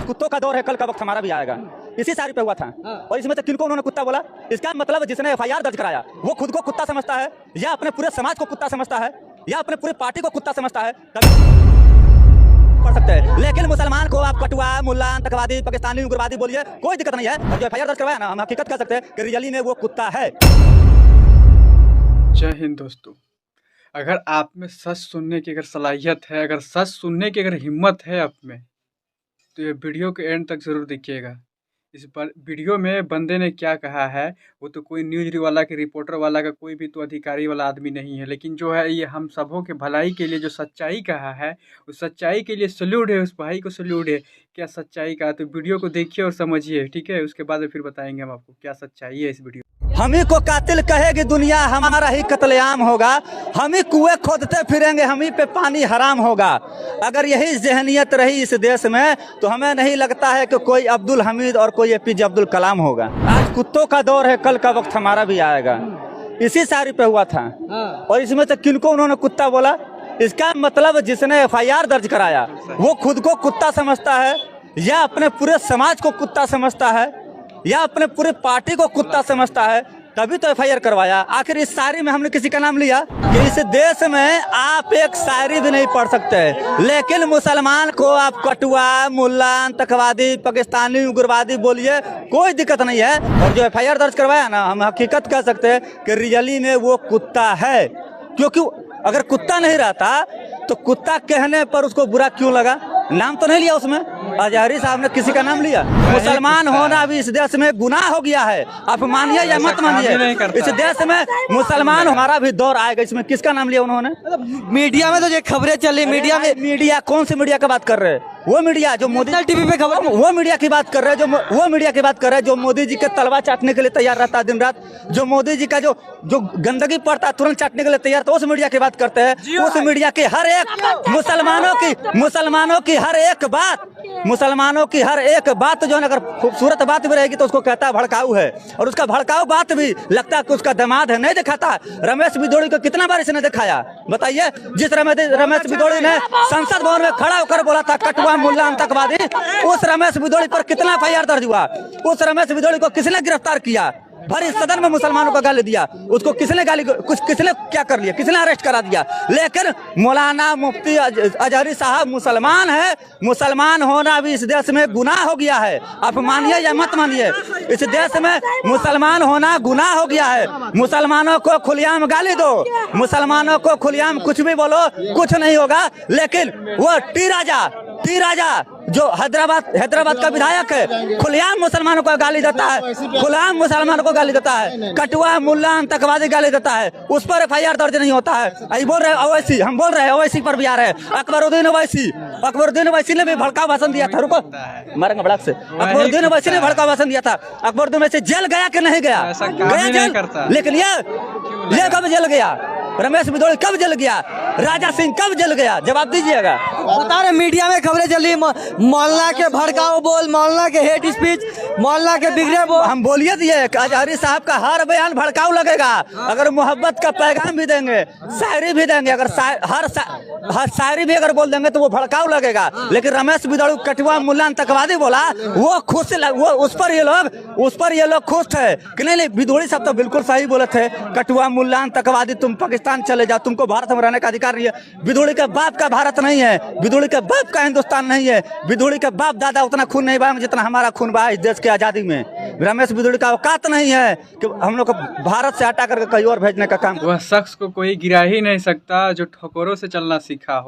कुत्तों का दौर है, कल का वक्त हमारा भी आएगा। इसी साड़ी पे हुआ था। और इसमें से किनको उन्होंने कुत्ता बोला, इसका मतलब जिसने एफआईआर दर्ज कराया वो खुद को कुत्ता समझता है, या अपने पूरे समाज को कुत्ता समझता है, या अपने पूरे पार्टी को कुत्ता समझता है, पढ़ सकते हैं। लेकिन मुसलमान को आप कटुआ, मुल्ला, आतंकवादी, पाकिस्तानी, उग्रवादी बोलिए, कोई दिक्कत नहीं है। जो एफआईआर दर्ज करवाया ना, हम हकीकत कह सकते हैं कि रियली में वो कुत्ता है। जय हिंद दोस्तों, अगर आप में सच सुनने की अगर सलाहियत है, अगर सच सुनने की अगर हिम्मत है आप में, तो ये वीडियो के एंड तक ज़रूर देखिएगा। इस पर वीडियो में बंदे ने क्या कहा है, वो तो कोई न्यूज़ वाला के रिपोर्टर वाला का कोई भी तो अधिकारी वाला आदमी नहीं है, लेकिन जो है ये हम सबों के भलाई के लिए जो सच्चाई कहा है, उस सच्चाई के लिए सल्यूट है, उस भाई को सल्यूट है। क्या सच्चाई का, तो वीडियो को देखिए और समझिए, ठीक है। उसके बाद फिर बताएंगे हम आपको क्या सच्चाई है इस वीडियो। हम ही को कातिल कहेगी दुनिया, हमारा ही कत्लेआम होगा। हम ही कुएं खोदते फिरेंगे, हम ही पे पानी हराम होगा। अगर यही ज़हनियत रही इस देश में तो हमें नहीं लगता है कि कोई अब्दुल हमीद और कोई एपीजे अब्दुल कलाम होगा। आज कुत्तों का दौर है, कल का वक्त हमारा भी आएगा। इसी साड़ी पे हुआ था। और इसमें से किनको उन्होंने कुत्ता बोला, इसका मतलब जिसने एफआईआर दर्ज कराया वो खुद को कुत्ता समझता है, या अपने पूरे समाज को कुत्ता समझता है, या अपने पूरे पार्टी को कुत्ता समझता है, तभी तो एफआईआर करवाया। आखिर इस शायरी में हमने किसी का नाम लिया कि इस देश में आप एक शायरी भी नहीं पढ़ सकते, लेकिन मुसलमान को आप कटुआ, मुल्ला, आतंकवादी, पाकिस्तानी, उग्रवादी बोलिए, कोई दिक्कत नहीं है। और जो एफआईआर दर्ज करवाया ना, हम हकीकत कह सकते हैं कि रियली में वो कुत्ता है। क्योंकि अगर कुत्ता नहीं रहता तो कुत्ता कहने पर उसको बुरा क्यों लगा? नाम तो नहीं लिया उसमें, अजहरी साहब ने किसी का नाम लिया। मुसलमान होना भी इस देश में गुनाह हो गया है, आप मानिए या मत मानिए। इस देश में मुसलमान हमारा भी दौर आएगा। इसमें किसका नाम लिया उन्होंने? मीडिया में तो ये खबरें चली, मीडिया में, मीडिया कौन सी मीडिया की बात कर रहे हैं? वो मीडिया जो मोदी टीवी पे खबर, वो मीडिया की बात कर रहे हैं, वो मीडिया की बात कर रहे हैं जो मोदी जी के तलवा चाटने के लिए तैयार रहता है दिन रात, जो मोदी जी का जो गंदगी पड़ता है तुरंत चाटने के लिए तैयार, तो उस मीडिया की बात करते हैं। उस मीडिया की हर एक मुसलमानों की हर एक बात, मुसलमानों की हर एक बात जो है, अगर खूबसूरत बात भी रहेगी तो उसको कहता है भड़काऊ है। और उसका भड़काऊ बात भी लगता है कि उसका दामाद है, नहीं दिखाता। रमेश बिदोड़ी को कितना बार इसने दिखाया बताइए? जिस रमेश बिदोड़ी ने संसद भवन में खड़ा होकर बोला था कटुआ, मुल्ला, आतंकवादी, उस रमेश बिदोड़ी पर कितना एफआईआर दर्ज हुआ? उस रमेश बिदोड़ी को किसने गिरफ्तार किया? भरी सदन में मुसलमानों को गाली दिया, उसको किसने गाली, कुछ किसने क्या कर लिया, किसने अरेस्ट करा दिया? लेकिन मौलाना मुफ्ती अजहरी साहब मुसलमान है। मुसलमान होना भी इस देश में गुनाह हो गया है, आप मानिए या मत मानिए। इस देश में मुसलमान होना गुनाह हो गया है। मुसलमानों को खुलेआम गाली दो, मुसलमानों को खुलेआम कुछ भी बोलो, कुछ नहीं होगा। लेकिन वो टी राजा जो हैदराबाद का विधायक है, खुलेआम मुसलमानों को गाली देता है, खुलेआम मुसलमानों को गाली देता है, कटुआ, मुल्ला, आतंकवादी गाली देता है, उस पर एफआईआर दर्ज नहीं होता है। अभी बोल रहे ओवैसी, हम बोल रहे हैं ओवैसी पर भी आ रहे हैं। अकबरुद्दीन ओवैसी ने भी भड़काऊ भाषण दिया था। रुको मारेंगे भड़क से। अकबरुद्दीन ओवैसी ने भड़काऊ भाषण दिया था। अकबरुद्दीन ओवैसी जेल गया कि नहीं गया? गया जेल। लेकिन ये कब जेल गया? रमेश बिदोड़ी कब जल गया? राजा सिंह कब जल गया? जवाब दीजिएगा। बता रहे मीडिया में खबरें चली, मोहल्ला के भड़काऊ बोल, मोहल्ला के हेट स्पीच, मोहल्ला के बिगड़े बोल। हम बोलिए दिए अजहरी साहब का हर बयान भड़काऊ लगेगा। अगर मोहब्बत का पैगाम भी देंगे, शायरी भी देंगे, अगर हर शायरी भी अगर बोल देंगे तो वो भड़काऊ लगेगा। लेकिन रमेश बिदोड़ी कटुआ, मुल्ला, आतंकवादी बोला, वो खुश, वो उस पर ये लोग खुश थे कि नहीं। बिदोड़ी साहब तो बिल्कुल सही बोले थे, कटुआ, मुल्ला, आतंकवादी, तुम पाकिस्तान चले जाओ, तुमको भारत में रहने का अधिकार नहीं है। बिदोड़ी के बाप का भारत नहीं है, बिदोड़ी के बाप का हिंदुस्तान नहीं है, बिदोड़ी के बाप दादा उतना खून नहीं बहाएंगे जितना हमारा खून बहा इस देश की आज़ादी में। रमेश बिदोड़ी का औकात नहीं है कि हम लोग को भारत से हटा करके कहीं और भेजने का काम। वह शख्स को कोई गिरा ही नहीं सकता जो ठोकरों से चलना सीखा हो।